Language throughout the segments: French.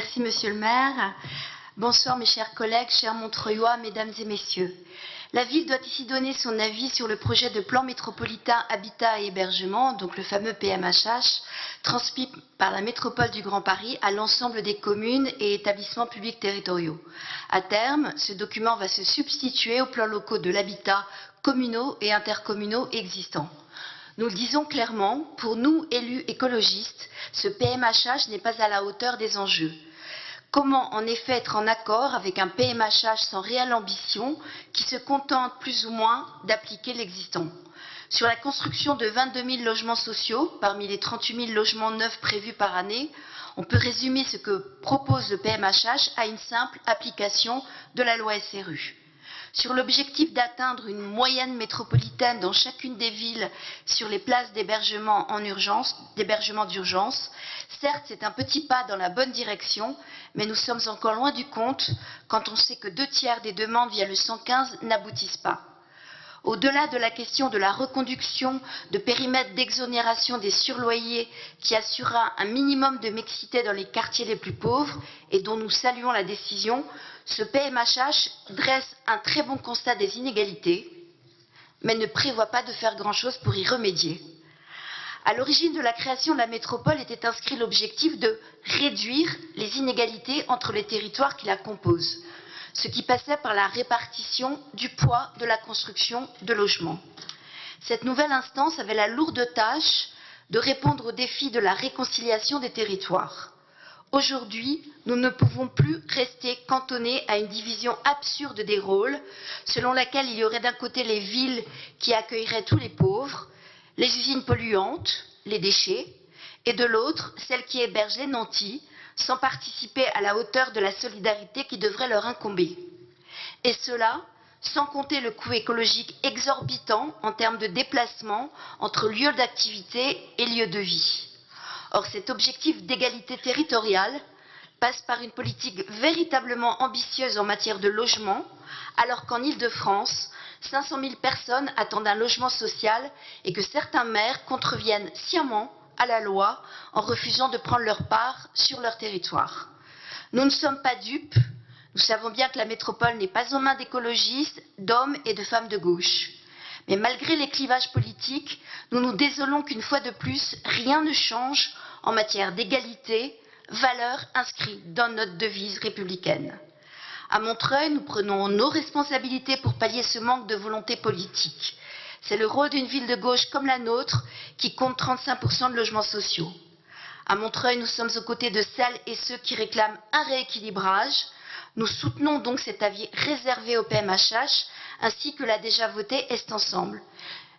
Merci, Monsieur le maire. Bonsoir, mes chers collègues, chers Montreuillois, mesdames et messieurs. La ville doit ici donner son avis sur le projet de plan métropolitain habitat et hébergement, donc le fameux PMHH, transmis par la métropole du Grand Paris à l'ensemble des communes et établissements publics territoriaux. À terme, ce document va se substituer aux plans locaux de l'habitat communaux et intercommunaux existants. Nous le disons clairement, pour nous, élus écologistes, ce PMHH n'est pas à la hauteur des enjeux. Comment en effet être en accord avec un PMHH sans réelle ambition qui se contente plus ou moins d'appliquer l'existant? Sur la construction de 22 000 logements sociaux, parmi les 38 000 logements neufs prévus par année, on peut résumer ce que propose le PMHH à une simple application de la loi SRU. Sur l'objectif d'atteindre une moyenne métropolitaine dans chacune des villes sur les places d'hébergement d'urgence, certes c'est un petit pas dans la bonne direction, mais nous sommes encore loin du compte quand on sait que 2/3 des demandes via le 115 n'aboutissent pas. Au-delà de la question de la reconduction de périmètres d'exonération des surloyers qui assurera un minimum de mixité dans les quartiers les plus pauvres et dont nous saluons la décision, ce PMHH dresse un très bon constat des inégalités, mais ne prévoit pas de faire grand-chose pour y remédier. À l'origine de la création de la métropole était inscrit l'objectif de réduire les inégalités entre les territoires qui la composent, ce qui passait par la répartition du poids de la construction de logements. Cette nouvelle instance avait la lourde tâche de répondre aux défis de la réconciliation des territoires. Aujourd'hui, nous ne pouvons plus rester cantonnés à une division absurde des rôles, selon laquelle il y aurait d'un côté les villes qui accueilleraient tous les pauvres, les usines polluantes, les déchets, et de l'autre, celles qui hébergent les nantis, sans participer à la hauteur de la solidarité qui devrait leur incomber. Et cela, sans compter le coût écologique exorbitant en termes de déplacement entre lieux d'activité et lieux de vie. Or, cet objectif d'égalité territoriale passe par une politique véritablement ambitieuse en matière de logement, alors qu'en Île-de-France, 500 000 personnes attendent un logement social et que certains maires contreviennent sciemment à la loi en refusant de prendre leur part sur leur territoire. Nous ne sommes pas dupes, nous savons bien que la métropole n'est pas aux mains d'écologistes, d'hommes et de femmes de gauche. Mais malgré les clivages politiques, nous nous désolons qu'une fois de plus, rien ne change en matière d'égalité, valeur inscrite dans notre devise républicaine. À Montreuil, nous prenons nos responsabilités pour pallier ce manque de volonté politique. C'est le rôle d'une ville de gauche comme la nôtre qui compte 35% de logements sociaux. À Montreuil, nous sommes aux côtés de celles et ceux qui réclament un rééquilibrage. Nous soutenons donc cet avis réservé au PMHH ainsi que l'a déjà voté Est Ensemble.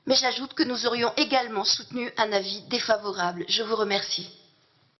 Mais j'ajoute que nous aurions également soutenu un avis défavorable. Je vous remercie.